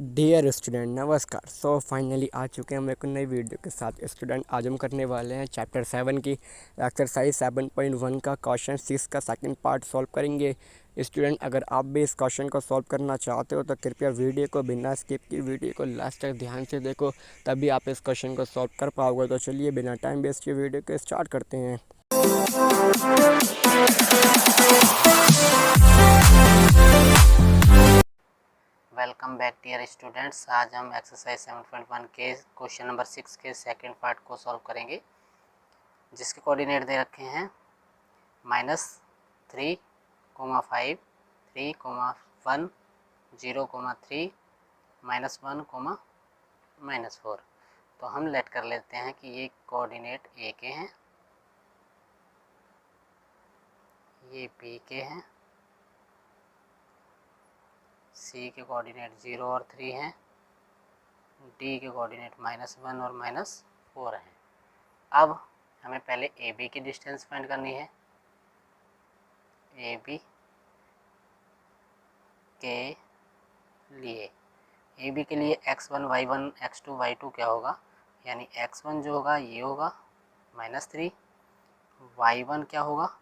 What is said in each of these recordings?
Dear student नमस्कार। Finally आ चुके हैं हम एक नई वीडियो के साथ। स्टूडेंट आज हम करने वाले हैं चैप्टर 7 की एक्सरसाइज 7.1 का क्वेश्चन 6 का सेकंड पार्ट सॉल्व करेंगे। स्टूडेंट अगर आप भी इस क्वेश्चन को सॉल्व करना चाहते हो तो कृपया वीडियो को बिना स्किप की वीडियो को लास्ट तक ध्यान से देखो, तभी आप इस क्वेश्चन को सॉल्व कर पाओगे। तो चलिए बिना टाइम वेस्ट किए वीडियो को स्टार्ट करते हैं। Welcome back dear students. आज हम एक्सरसाइज 7.1 के क्वेश्चन नंबर 6 के सेकंड पार्ट को सॉल्व करेंगे, जिसके कोऑर्डिनेट दे रखे हैं -3, 5, 3, 1, 0, 3, -1, -4। तो हम लेट कर लेते हैं कि ये कोऑर्डिनेट ए के हैं, ये बी के हैं, सी के कोऑर्डिनेट 0 और 3 हैं, डी के कोऑर्डिनेट -1 और -4 हैं। अब हमें पहले ए बी की डिस्टेंस फाइंड करनी है। ए बी के लिए x1 y1 x2 y2 क्या होगा, यानी x1 जो होगा ये होगा -3, y1 क्या होगा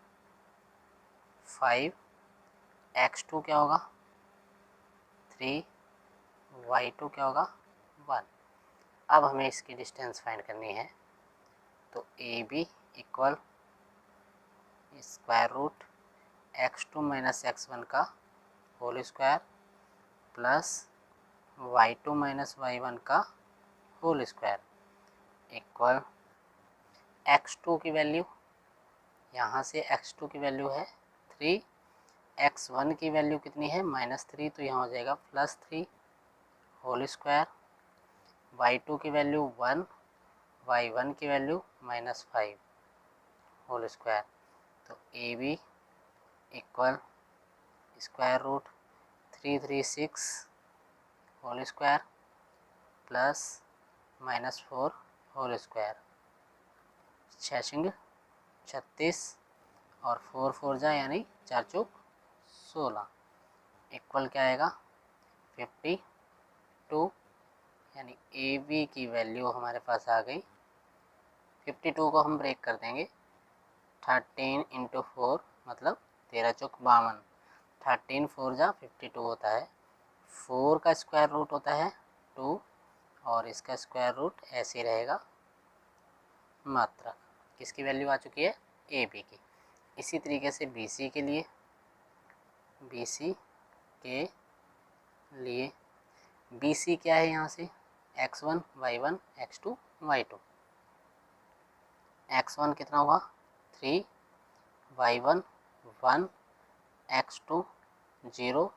5, x2 क्या होगा 3, y2 क्या होगा 1। अब हमें इसकी डिस्टेंस फाइंड करनी है। तो A B equal square root x2 - x1 का whole square plus y2 - y1 का होल स्क्वायर इक्वल x2 की वैल्यू, यहाँ से x2 की वैल्यू है 3, x1 की वैल्यू कितनी है -3, तो यहाँ हो जाएगा +3 होल स्क्वायर, y2 की वैल्यू 1, y1 की वैल्यू -5 होल स्क्वायर। तो A B equal square root 336 whole square plus -4 whole square, 36 और 4 4 जा यानी 4 चौक 16 इक्वल क्या आएगा 52। यानी ए बी की वैल्यू हमारे पास आ गई 52 को हम ब्रेक कर देंगे। 13 × 4 मतलब 13 चौक 52, 13 4 जा 52 होता है। 4 का स्क्वायर रूट होता है 2 और इसका स्क्वायर रूट ऐसे रहेगा मात्रक। किसकी वैल्यू आ चुकी है ए बी की। इसी तरीके से बी सी के लिए बी सी क्या है, यहाँ से x1 y1 x2 y2। x1 कितना हुआ 3, y1 1, x2 0,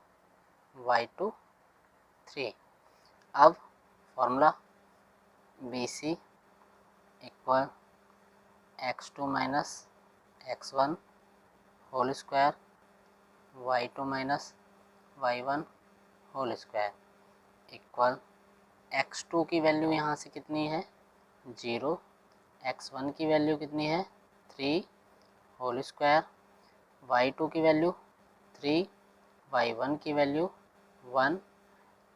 y2 3। अब formula B C equal x2 - x1 whole square y2 - y1 whole square equal x2 की वैल्यू यहाँ से कितनी है 0, x1 की वैल्यू कितनी है 3 होल स्क्वायर, y2 की वैल्यू 3, y1 की वैल्यू 1।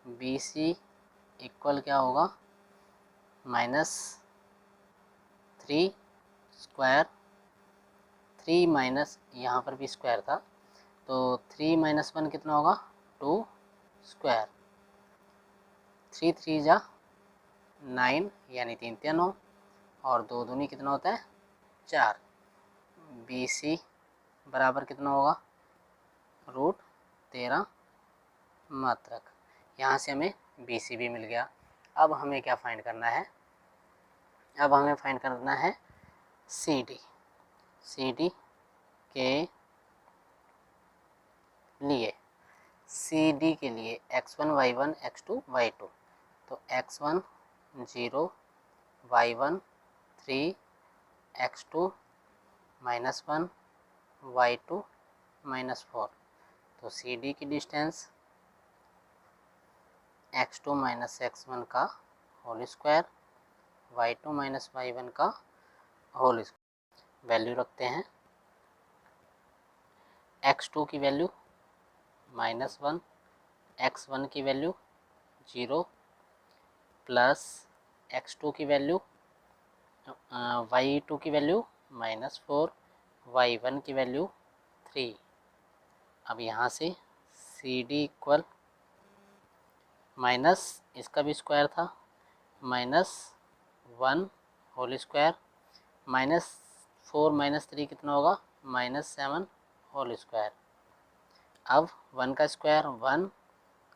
बी सी इक्वल क्या होगा -3 स्क्वायर, 3 माइनस यहाँ पर भी स्क्वायर था तो 3 - 1 कितना होगा 2 स्क्वायर, 3 3 जा 9 यानी 3 3 9 और 2 दूनी कितना होता है 4। बी सी बराबर कितना होगा √13 मात्रक। यहाँ से हमें बी सी भी मिल गया। अब हमें क्या फाइंड करना है, अब हमें फाइंड करना है सी डी के लिए। सी डी के लिए x1 y1 x2 y2। तो x1 0, y1 3, x2 -1, y2 -4। तो सी डी की डिस्टेंस x2 - x1 का होल स्क्वायर, y2 - y1 का होल स्क्वायर। वैल्यू रखते हैं x2 की वैल्यू -1, x1 की वैल्यू 0 प्लस x2 की वैल्यू y2 की वैल्यू -4, y1 की वैल्यू 3। अब यहाँ से सी डी इक्वल माइनस इसका भी स्क्वायर था -1 होल स्क्वायर -4 -3 कितना होगा -7 होल स्क्वायर। अब 1 का स्क्वायर 1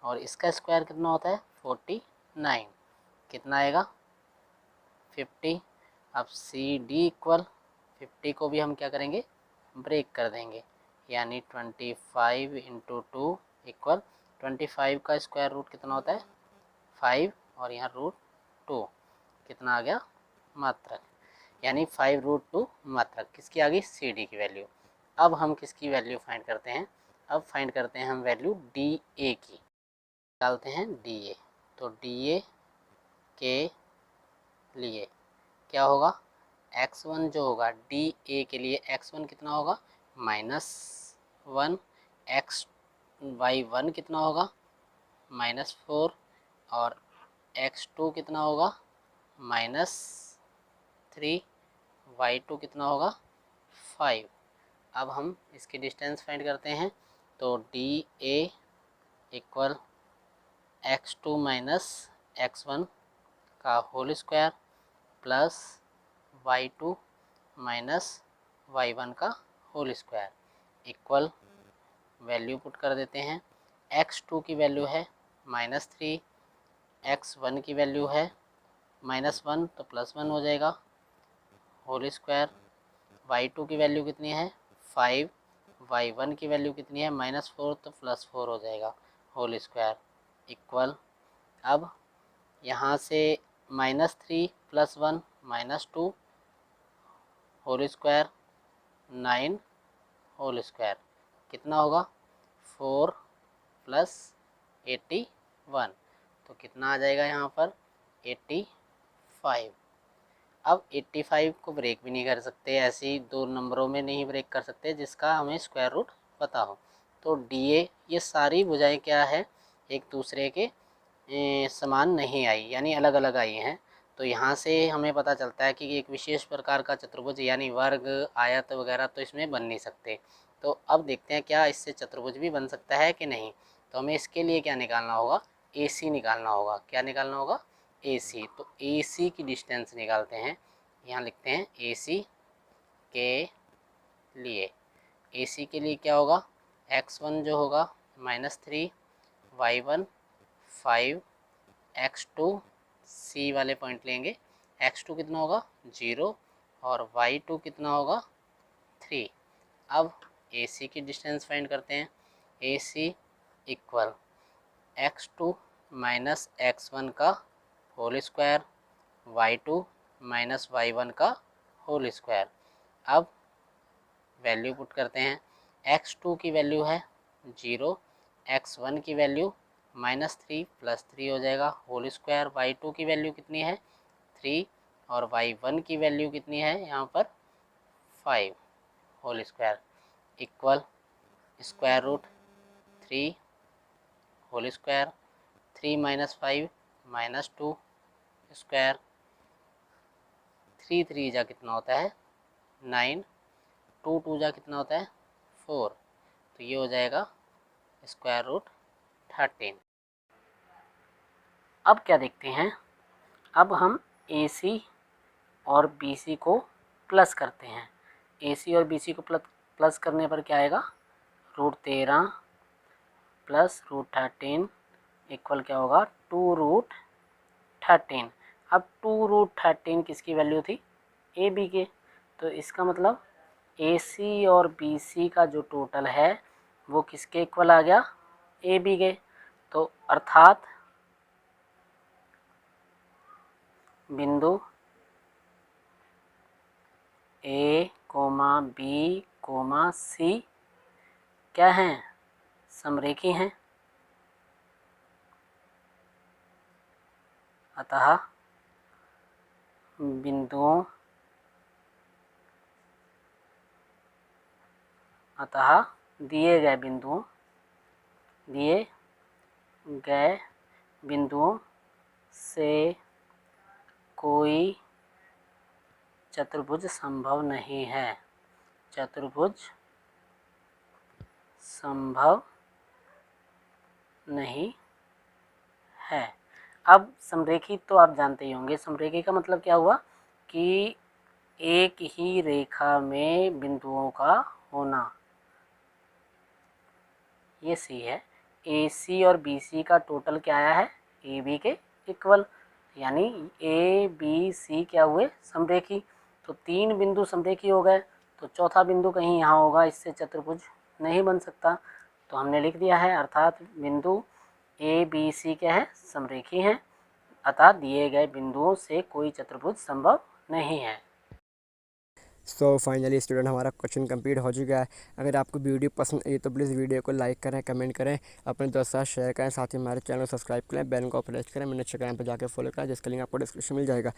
और इसका स्क्वायर कितना होता है 49, कितना आएगा 50। अब सी डी इक्वल 50 को भी हम क्या करेंगे ब्रेक कर देंगे, यानी 25 इंटू 2 इक्वल 25 का स्क्वायर रूट कितना होता है 5 और यहाँ √2 कितना आ गया मात्रक, यानी 5√2 मात्रक किसकी आ गई सी डी की वैल्यू। अब हम किसकी वैल्यू फाइंड करते हैं, अब फाइंड करते हैं हम वैल्यू डी ए की, डालते हैं डी ए। तो डी ए के लिए क्या होगा x1 जो होगा डी ए के लिए x1 कितना होगा -1, y1 कितना होगा -4 और x2 कितना होगा -3, y2 कितना होगा 5। अब हम इसकी डिस्टेंस फाइंड करते हैं, तो D A equal x2 - x1 का whole square plus y2 - y1 का whole square equal value put कर देते हैं। x2 की वैल्यू है -3, x1 की वैल्यू है -1 तो +1 हो जाएगा होल स्क्वायर, y2 की वैल्यू कितनी है 5, y1 की वैल्यू कितनी है -4 तो +4 हो जाएगा होल स्क्वायर इक्वल। अब यहाँ से -3 + 1 -2 होल स्क्वायर 9 होल स्क्वायर कितना होगा 4 + 81, तो कितना आ जाएगा यहाँ पर 85। अब 85 को ब्रेक भी नहीं कर सकते, ऐसे ही दो नंबरों में नहीं ब्रेक कर सकते जिसका हमें स्क्वायर रूट पता हो। तो डी ए ये सारी भुजाएं क्या है एक दूसरे के समान नहीं आई, यानी अलग अलग आई हैं। तो यहाँ से हमें पता चलता है कि एक विशेष प्रकार का चतुर्भुज यानी वर्ग आयत वगैरह तो इसमें बन नहीं सकते। तो अब देखते हैं क्या इससे चतुर्भुज भी बन सकता है कि नहीं। तो हमें इसके लिए क्या निकालना होगा ए सी निकालना होगा। क्या निकालना होगा ए सी। तो ए सी की डिस्टेंस निकालते हैं, यहाँ लिखते हैं ए सी के लिए। ए सी के लिए क्या होगा x1 जो होगा -3, y1 5, x2 सी वाले पॉइंट लेंगे, x2 कितना होगा 0 और y2 कितना होगा 3। अब ए सी की डिस्टेंस फाइंड करते हैं, ए सी इक्वल x2 - x1 का होल स्क्वायर y2 - y1 का होल स्क्वायर। अब वैल्यू पुट करते हैं, x2 की वैल्यू है 0, x1 की वैल्यू -3 + 3 हो जाएगा होल स्क्वायर, y2 की वैल्यू कितनी है 3 और y1 की वैल्यू कितनी है यहाँ पर 5 whole square equal square root 3 whole square, 3 - 5 -2 square, 3 3 जा कितना होता है 9, 2 2 जा कितना होता है 4, तो ये हो जाएगा स्क्वायर रूट 13। अब क्या देखते हैं, अब हम ए सी और बी सी को प्लस करते हैं। ए सी और बी सी को प्लस करने पर क्या आएगा √13 + √13 इक्वल क्या होगा 2√13। अब 2√13 किसकी वैल्यू थी ए बी के, तो इसका मतलब ए सी और बी सी का जो टोटल है वो किसके इक्वल आ गया ए बी के। तो अर्थात बिंदु ए, बी, सी क्या हैं समरेखी हैं, अतः बिंदुओं दिए गए बिंदुओं से कोई चतुर्भुज संभव नहीं है। चतुर्भुज संभव नहीं है। अब समरेखी तो आप जानते ही होंगे। समरेखी का मतलब क्या हुआ कि एक ही रेखा में बिंदुओं का होना। ये सी है। ए सी और बी सी का टोटल क्या आया है, ए बी के इक्वल, यानी ए बी सी क्या हुए, समरेखी। तो 3 बिंदु समरेखी हो गए, तो चौथा बिंदु कहीं यहाँ होगा, इससे चतुर्भुज नहीं बन सकता। तो हमने लिख दिया है, अर्थात बिंदु ए बी सी क्या है, समरेखी हैं, अतः दिए गए बिंदुओं से कोई चतुर्भुज संभव नहीं है। सो फाइनली स्टूडेंट हमारा क्वेश्चन कंप्लीट हो चुका है। अगर आपको वीडियो पसंद आई तो प्लीज़ वीडियो को लाइक करें, कमेंट करें, अपने दोस्तों के साथ शेयर करें, साथ ही हमारे चैनल को सब्सक्राइब करें, बेल को प्रेस करें, मेरे इंस्टाग्राम पर जाकर फॉलो करें, जिसका लिंक आपको डिस्क्रिप्शन मिल जाएगा।